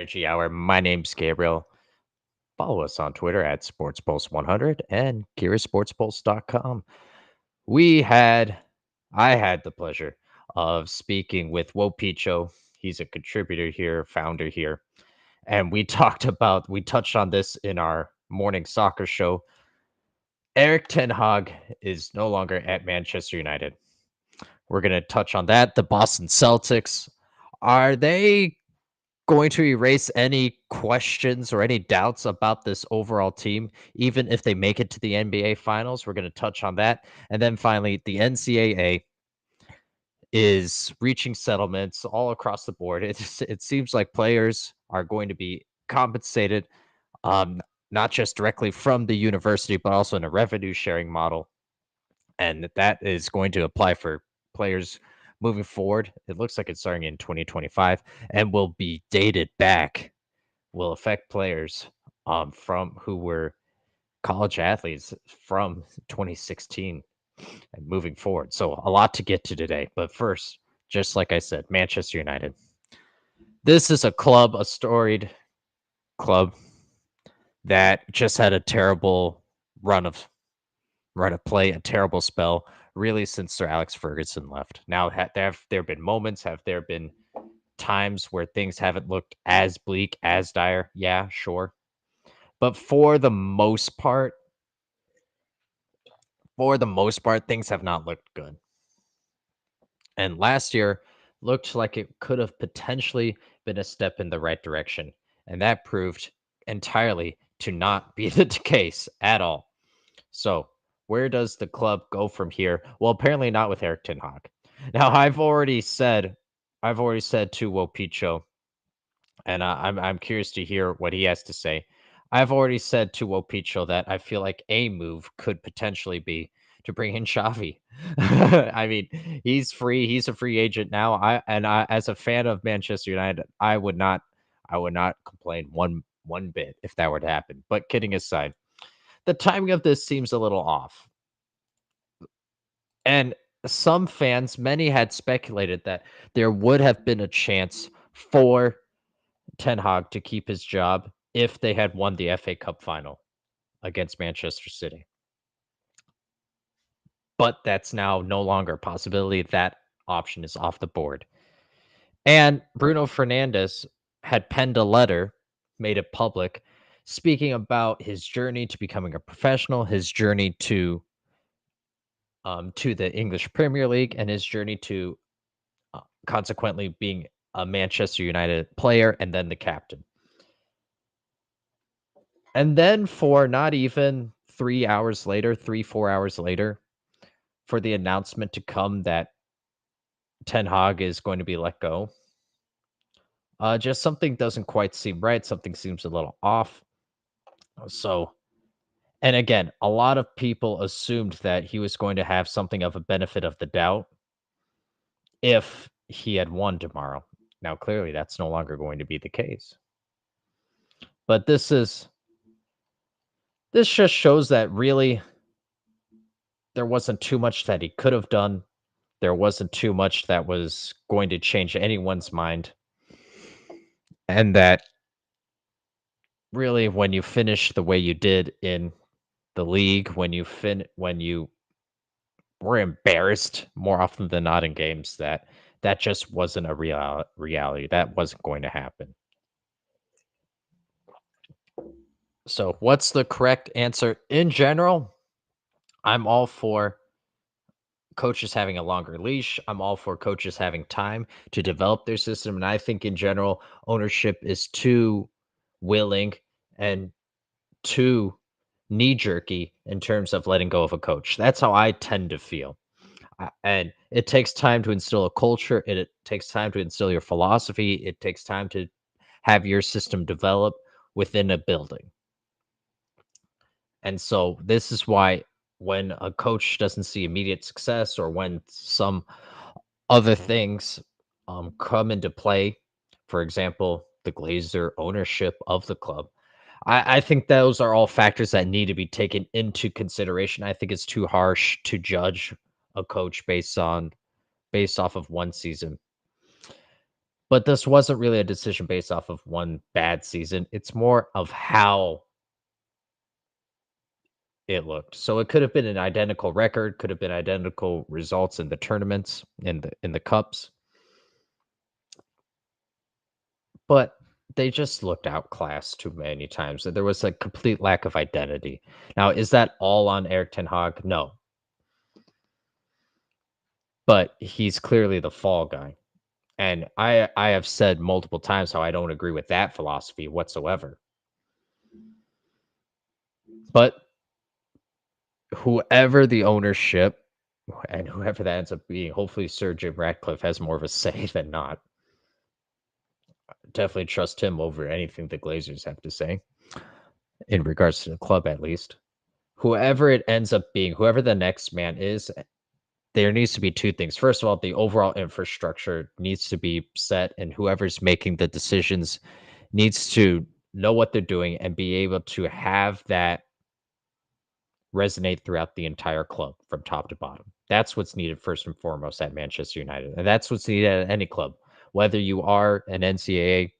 Energy Hour. My name's Gabriel. Follow us on Twitter at SportsPulse100 and CuriousSportsPulse.com. We had, I had the pleasure of speaking with Wopicho. He's a contributor here, founder here. And we touched on this in our morning soccer show. Erik Ten Hag is no longer at Manchester United. We're going to touch on that. The Boston Celtics, are they going to erase any questions or any doubts about this overall team, even if they make it to the NBA Finals? We're going to touch on that. And then finally, the NCAA is reaching settlements all across the board. It seems like players are going to be compensated, um, not just directly from the university, but also in a revenue sharing model. And that is going to apply for players moving forward. It looks like it's starting in 2025 and will be dated back, will affect players from who were college athletes from 2016 and moving forward. So a lot to get to today. But first, just like I said, Manchester United. This is a storied club that just had a terrible run of play, a terrible spell, really since Sir Alex Ferguson left. Now, have there been moments? Have there been times where things haven't looked as bleak, as dire? Yeah, sure. But for the most part, things have not looked good. And last year looked like it could have potentially been a step in the right direction. And that proved entirely to not be the case at all. So, where does the club go from here? Well, apparently not with Erik Ten Hag. Now, I've already said to Wopicho, and I'm curious to hear what he has to say. I've already said to Wopicho that I feel like a move could potentially be to bring in Xavi. I mean, he's free. He's a free agent now. As a fan of Manchester United, I would not complain one bit if that were to happen. But kidding aside, the timing of this seems a little off. And some fans, many had speculated that there would have been a chance for Ten Hag to keep his job if they had won the FA Cup final against Manchester City. But that's now no longer a possibility. That option is off the board. And Bruno Fernandes had penned a letter, made it public, speaking about his journey to becoming a professional, his journey to the English Premier League, and his journey to consequently being a Manchester United player and then the captain. And then for not even 4 hours later, for the announcement to come that Ten Hag is going to be let go, just something doesn't quite seem right. Something seems a little off. So, and again, a lot of people assumed that he was going to have something of a benefit of the doubt if he had won tomorrow. Now, clearly, that's no longer going to be the case. But this just shows that really there wasn't too much that he could have done. There wasn't too much that was going to change anyone's mind. And that really, when you finish the way you did in the league, when you were embarrassed more often than not in games, that just wasn't a reality. That wasn't going to happen. So, what's the correct answer? In general, I'm all for coaches having a longer leash. I'm all for coaches having time to develop their system. And I think in general, ownership is too willing and too knee jerky in terms of letting go of a coach. That's how I tend to feel. And it takes time to instill a culture. It takes time to instill your philosophy. It takes time to have your system develop within a building. And so this is why when a coach doesn't see immediate success or when some other things come into play, for example, the Glazer ownership of the club, I think those are all factors that need to be taken into consideration. I think it's too harsh to judge a coach based off of one season. But this wasn't really a decision based off of one bad season. It's more of how it looked. So it could have been an identical record, could have been identical results in the tournaments, in the cups, but they just looked outclassed too many times. There was a complete lack of identity. Now, is that all on Erik ten Hag? No, but he's clearly the fall guy. And I have said multiple times how I don't agree with that philosophy whatsoever. But whoever the ownership and whoever that ends up being, hopefully Sir Jim Ratcliffe has more of a say than not. Definitely trust him over anything the Glazers have to say in regards to the club, at least. Whoever it ends up being, whoever the next man is, there needs to be two things. First of all, the overall infrastructure needs to be set, and whoever's making the decisions needs to know what they're doing and be able to have that resonate throughout the entire club from top to bottom. That's what's needed first and foremost at Manchester United. And that's what's needed at any club, whether you are an NCAA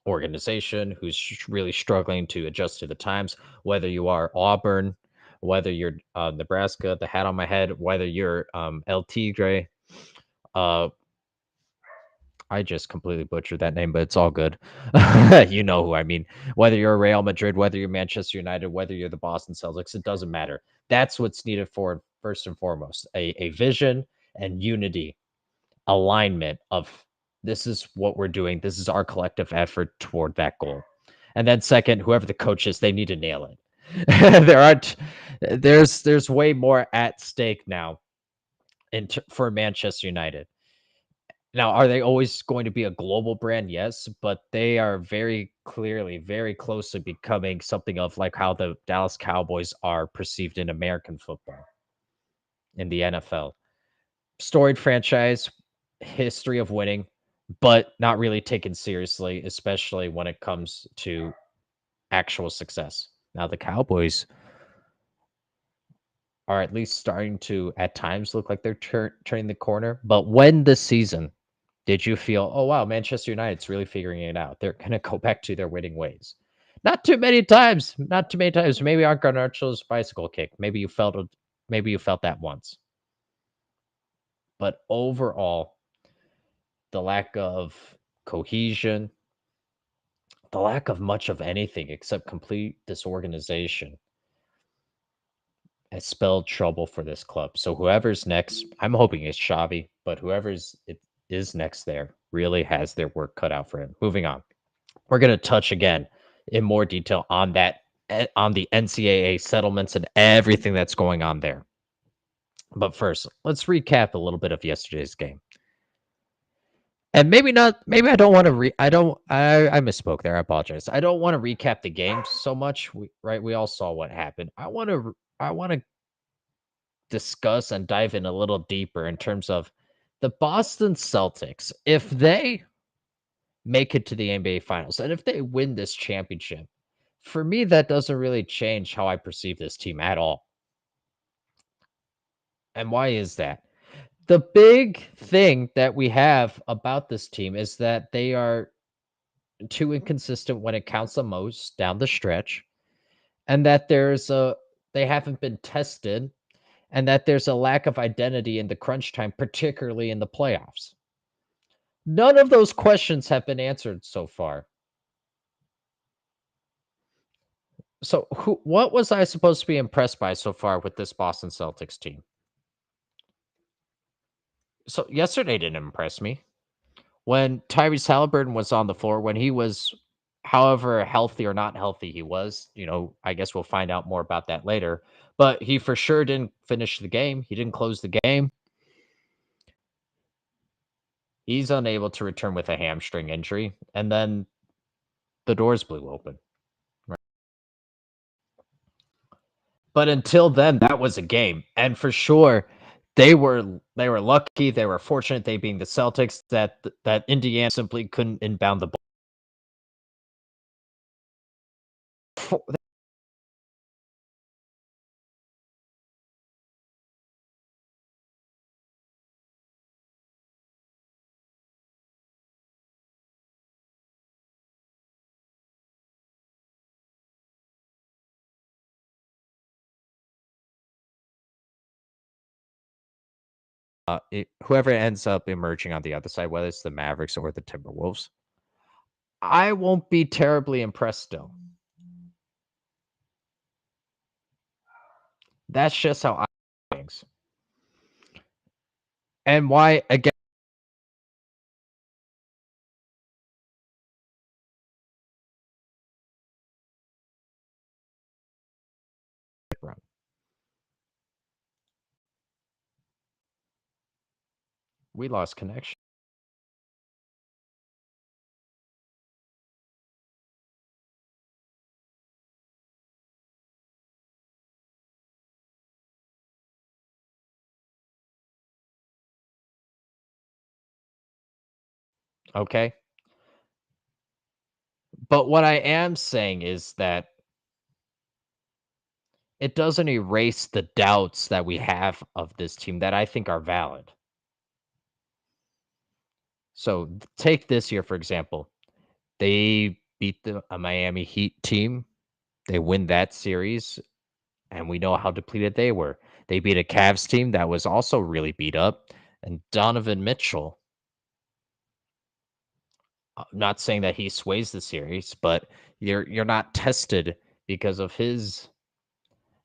organization who's really struggling to adjust to the times, whether you are Auburn, whether you're Nebraska, the hat on my head, whether you're El Tigre. Uh, I just completely butchered that name, but it's all good. You know who I mean. Whether you're Real Madrid, whether you're Manchester United, whether you're the Boston Celtics, it doesn't matter. That's what's needed for first and foremost a vision and unity, alignment of this is what we're doing. This is our collective effort toward that goal. And then second, whoever the coach is, they need to nail it. there aren't there's way more at stake now for Manchester United. Now, are they always going to be a global brand? Yes, but they are very clearly, very close to becoming something of like how the Dallas Cowboys are perceived in American football, in the NFL. Storied franchise, history of winning, but not really taken seriously, especially when it comes to actual success. Now, the Cowboys are at least starting to, at times, look like they're turning the corner. But when this season did you feel, oh wow, Manchester United's really figuring it out? They're gonna go back to their winning ways. Not too many times. Not too many times. Maybe on Garnacho's bicycle kick. Maybe you felt it. Maybe you felt that once. But overall, the lack of cohesion, the lack of much of anything except complete disorganization has spelled trouble for this club. So whoever's next, I'm hoping it's Xavi, but whoever's it is next there really has their work cut out for him. Moving on. We're going to touch again in more detail on that, on the NCAA settlements and everything that's going on there. But first, let's recap a little bit of yesterday's game. And maybe not, maybe I don't want to I misspoke there. I apologize. I don't want to recap the game so much. We all saw what happened. I want to discuss and dive in a little deeper in terms of the Boston Celtics. If they make it to the NBA Finals, and if they win this championship, for me, that doesn't really change how I perceive this team at all. And why is that? The big thing that we have about this team is that they are too inconsistent when it counts the most down the stretch, and that they haven't been tested, and that there's a lack of identity in the crunch time, particularly in the playoffs. None of those questions have been answered so far. So, what was I supposed to be impressed by so far with this Boston Celtics team? So, yesterday didn't impress me. When Tyrese Haliburton was on the floor, when he was, however healthy or not healthy he was, I guess we'll find out more about that later. But he for sure didn't finish the game. He didn't close the game. He's unable to return with a hamstring injury, and then the doors blew open. Right? But until then, that was a game, and for sure, they were lucky. They were fortunate. They being the Celtics that Indiana simply couldn't inbound the ball. whoever ends up emerging on the other side, whether it's the Mavericks or the Timberwolves, I won't be terribly impressed still. That's just how I things. And why again we lost connection. Okay. But what I am saying is that it doesn't erase the doubts that we have of this team that I think are valid. So take this year, for example. They beat a Miami Heat team. They win that series, and we know how depleted they were. They beat a Cavs team that was also really beat up, and Donovan Mitchell. Not saying that he sways the series, but you're not tested because of his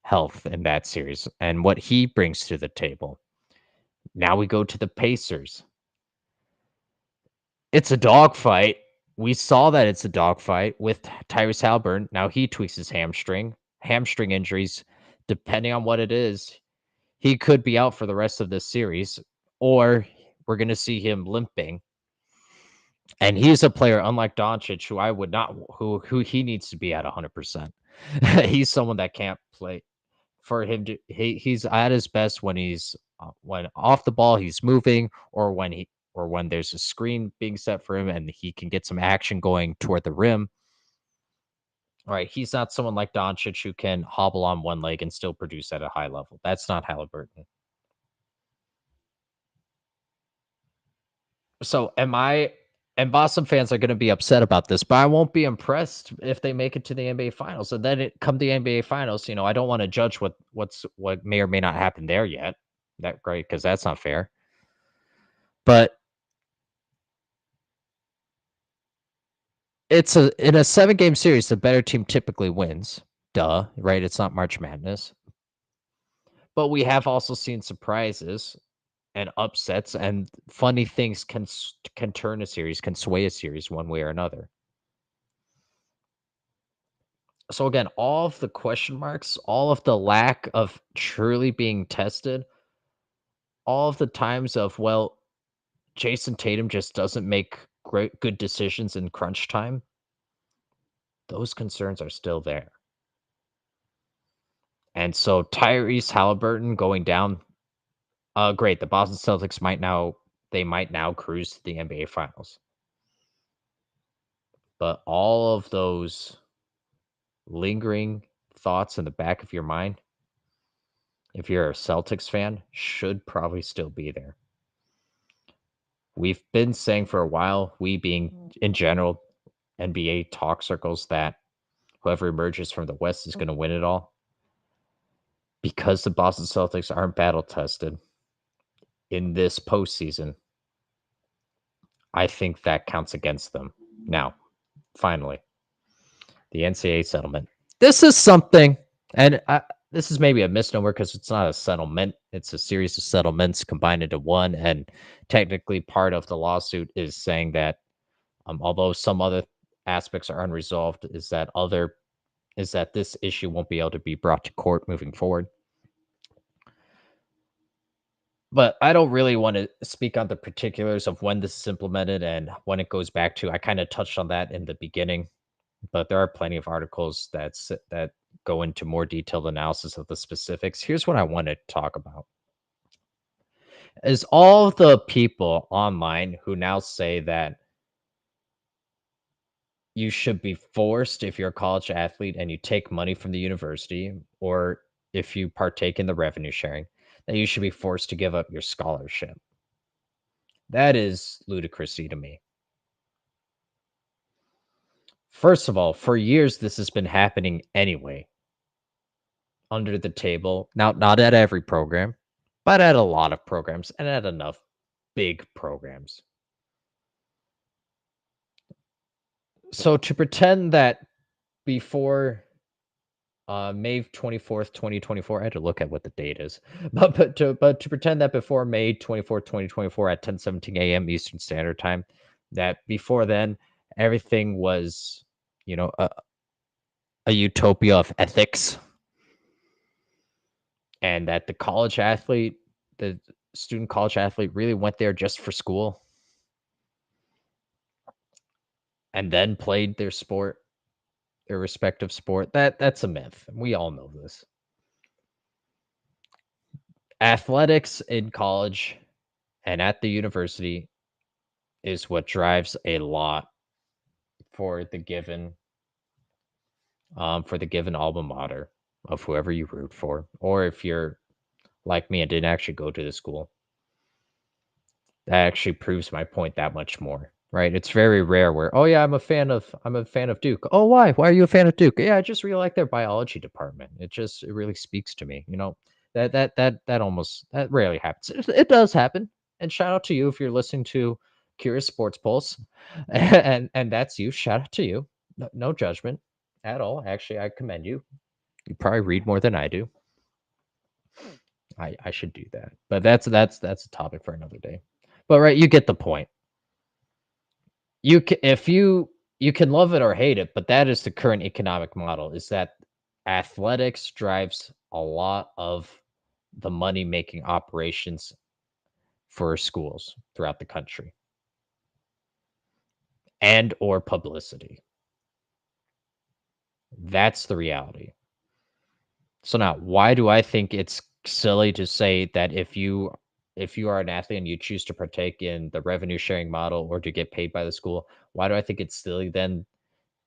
health in that series and what he brings to the table. Now we go to the Pacers. It's a dogfight. We saw that it's a dogfight with Tyrese Haliburton. Now he tweaks his hamstring. Hamstring injuries, depending on what it is, he could be out for the rest of this series, or we're going to see him limping. And he's a player, unlike Doncic, who I would not, who he needs to be at 100%. He's someone that can't play. For him to, he's at his best when off the ball, he's moving, or when there's a screen being set for him and he can get some action going toward the rim. All right, he's not someone like Doncic who can hobble on one leg and still produce at a high level. That's not Halliburton. So am I and Boston fans are going to be upset about this, but I won't be impressed if they make it to the NBA Finals. And then it come the NBA Finals, I don't want to judge what may or may not happen there yet. That great because that's not fair. But it's in a 7-game series, the better team typically wins. Duh, right? It's not March Madness. But we have also seen surprises and upsets, and funny things can turn a series, can sway a series one way or another. So again, all of the question marks, all of the lack of truly being tested, all of the times of, well, Jayson Tatum just doesn't make good decisions in crunch time, those concerns are still there. And so Tyrese Haliburton going down, great. The Boston Celtics might now cruise to the NBA Finals. But all of those lingering thoughts in the back of your mind, if you're a Celtics fan, should probably still be there. We've been saying for a while, we being in general NBA talk circles, that whoever emerges from the West is going to win it all. Because the Boston Celtics aren't battle tested in this postseason, I think that counts against them. Now, finally, the NCAA settlement. This is something, and this is maybe a misnomer because it's not a settlement. It's a series of settlements combined into one. And technically, part of the lawsuit is saying that although some other aspects are unresolved, is that this issue won't be able to be brought to court moving forward. But I don't really want to speak on the particulars of when this is implemented and when it goes back to. I kind of touched on that in the beginning, but there are plenty of articles that go into more detailed analysis of the specifics. Here's what I want to talk about: is all the people online who now say that you should be forced, if you're a college athlete and you take money from the university, or if you partake in the revenue sharing, that you should be forced to give up your scholarship. That is ludicrousy to me. First of all, for years, this has been happening anyway, under the table. Now, not at every program, but at a lot of programs and at enough big programs. So to pretend that before May 24th, 2024, I had to look at what the date is. But to pretend that before May 24th, 2024 at 10:17 a.m. Eastern Standard Time, that before then everything was, a utopia of ethics, and that the student college athlete really went there just for school and then played their respective sport. That's a myth. We all know this. Athletics in college and at the university is what drives a lot for the given alma mater of whoever you root for, or if you're like me and didn't actually go to the school. That actually proves my point that much more, right? It's very rare where, oh yeah, I'm a fan of Duke. Oh, why? Why are you a fan of Duke? Yeah, I just really like their biology department. It really speaks to me. That rarely happens. It does happen. And shout out to you if you're listening to Curious Sports Pulse, and that's you. Shout out to you. No judgment at all. Actually, I commend you. You probably read more than I do. I should do that, but that's a topic for another day. But right, you get the point. If you can love it or hate it, but that is the current economic model, is that athletics drives a lot of the money making operations for schools throughout the country and or publicity. That's the reality. So now, why do I think it's silly to say that if you are an athlete and you choose to partake in the revenue sharing model or to get paid by the school, why do I think it's silly then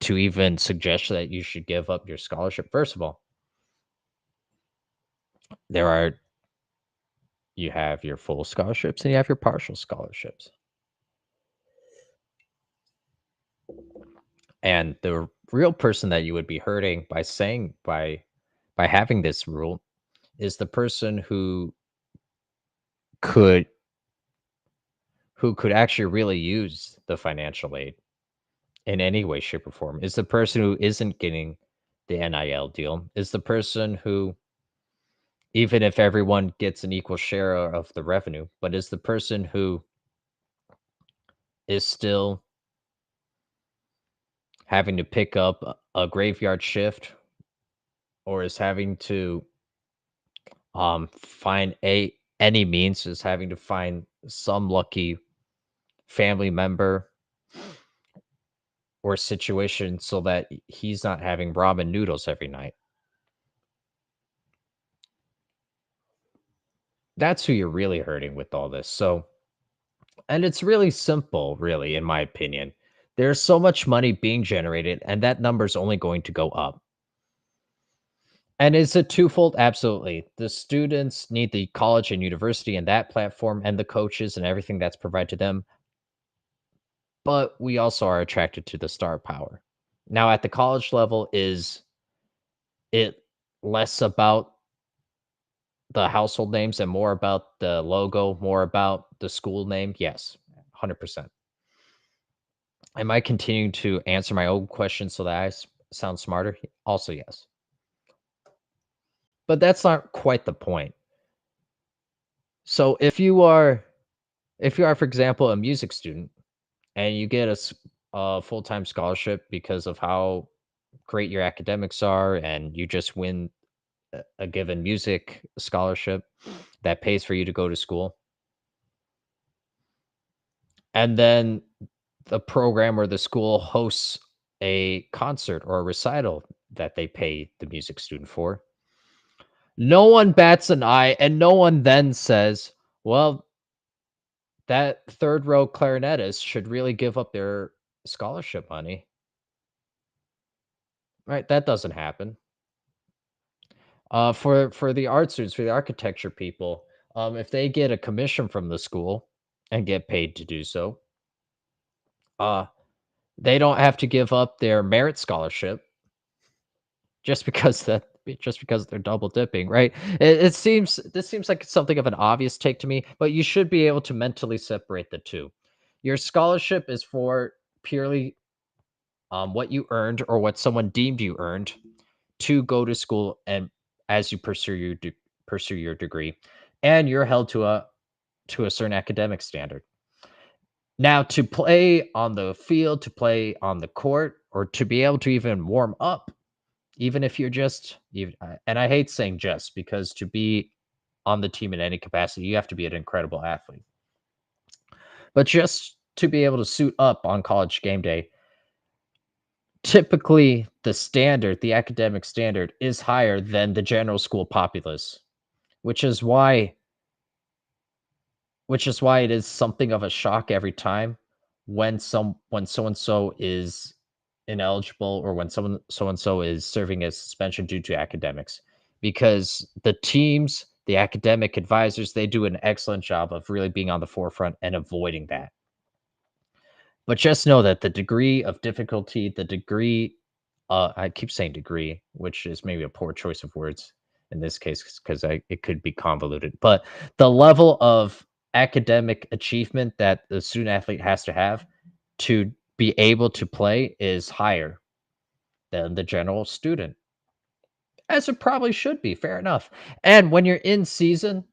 to even suggest that you should give up your scholarship? First of all, there are you have your full scholarships and you have your partial scholarships. And the real person that you would be hurting by having this rule is the person could who could actually really use the financial aid in any way, shape, or form. Is the person who isn't getting the NIL deal, is the person who, even if everyone gets an equal share of the revenue, but is the person who is still having to pick up a graveyard shift, or is having to find any means, is having to find some lucky family member or situation so that he's not having ramen noodles every night. That's who you're really hurting with all this. So, and it's really simple, really, in my opinion. There's so much money being generated, and that number's only going to go up. And is it twofold? Absolutely. The students need the college and university and that platform and the coaches and everything that's provided to them. But we also are attracted to the star power. Now, at the college level, is it less about the household names and more about the logo, more about the school name? Yes, 100%. Am I continuing to answer my own question so that sound smarter? Also, yes. But that's not quite the point. So if you are, for example, a music student and you get a full-time scholarship because of how great your academics are and you just win a given music scholarship that pays for you to go to school, and then the program or the school hosts a concert or a recital that they pay the music student for, no one bats an eye and no one then says, well, that third row clarinetist should really give up their scholarship money. Right? That doesn't happen. For the art students, for the architecture people, if they get a commission from the school and get paid to do so, uh, they don't have to give up their merit scholarship just because just because they're double dipping, right? It seems this seems like something of an obvious take to me, but you should be able to mentally separate the two. Your scholarship is for purely what you earned or what someone deemed you earned to go to school and as you pursue your degree, and you're held to a certain academic standard. Now, to play on the field, to play on the court, or to be able to even warm up, even if you're just, and I hate saying just because to be on the team in any capacity, you have to be an incredible athlete. But just to be able to suit up on college game day, typically the standard, the academic standard, is higher than the general school populace, which is why it is something of a shock every time when so and so is ineligible or when someone so and so is serving as suspension due to academics, because the teams, the academic advisors, they do an excellent job of really being on the forefront and avoiding that. But just know that the degree of difficulty, the degree, I keep saying degree, which is maybe a poor choice of words in this case because it could be convoluted. But the level of academic achievement that the student athlete has to have to be able to play is higher than the general student, as it probably should be. Fair enough. And when you're in season,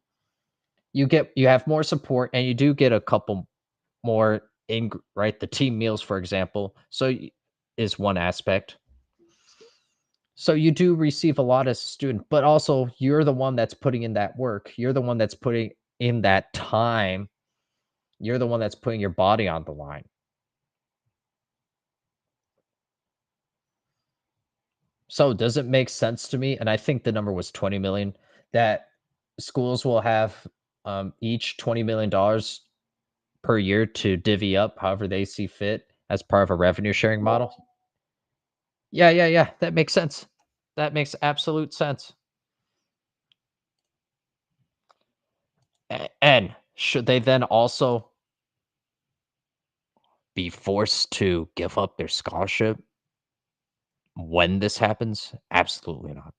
you have more support, and you do get a couple more in right, the team meals, for example, is one aspect. So you do receive a lot as a student, but also you're the one that's putting in that work. You're the one that's putting in that time. You're the one that's putting your body on the line. So does it make sense to me? And I think the number was 20 million, that schools will have each $20 million per year to divvy up however they see fit as part of a revenue sharing model. Yeah, yeah, yeah. That makes sense. That makes absolute sense. And should they then also be forced to give up their scholarship when this happens? Absolutely not.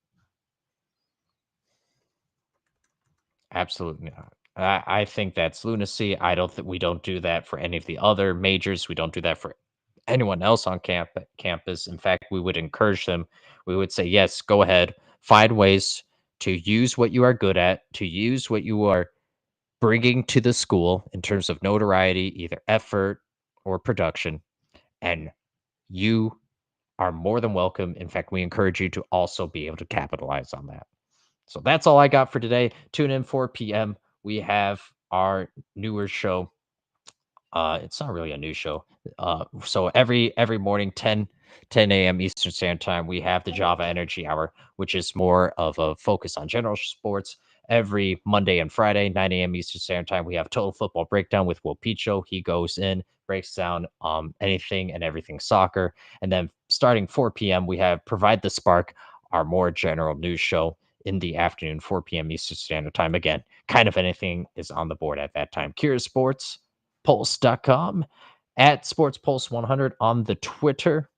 Absolutely not. I think that's lunacy. I don't think we don't do that for any of the other majors. We don't do that for anyone else on campus. In fact, we would encourage them. We would say, yes, go ahead, find ways to use what you are good at, to use what you are bringing to the school in terms of notoriety, either effort or production, and you are more than welcome. In fact, we encourage you to also be able to capitalize on that. So that's all I got for today. Tune in 4 p.m. We have our newer show. It's not really a new show. So every morning, 10 a.m. Eastern Standard Time, we have the Java Energy Hour, which is more of a focus on general sports. Every Monday and Friday, 9 a.m. Eastern Standard Time, we have Total Football Breakdown with Will Picho. He goes in, breaks down anything and everything soccer. And then starting 4 p.m., we have Provide the Spark, our more general news show in the afternoon, 4 p.m. Eastern Standard Time. Again, kind of anything is on the board at that time. Curious Sports Pulse.com, at Sports Pulse 100 on the Twitter.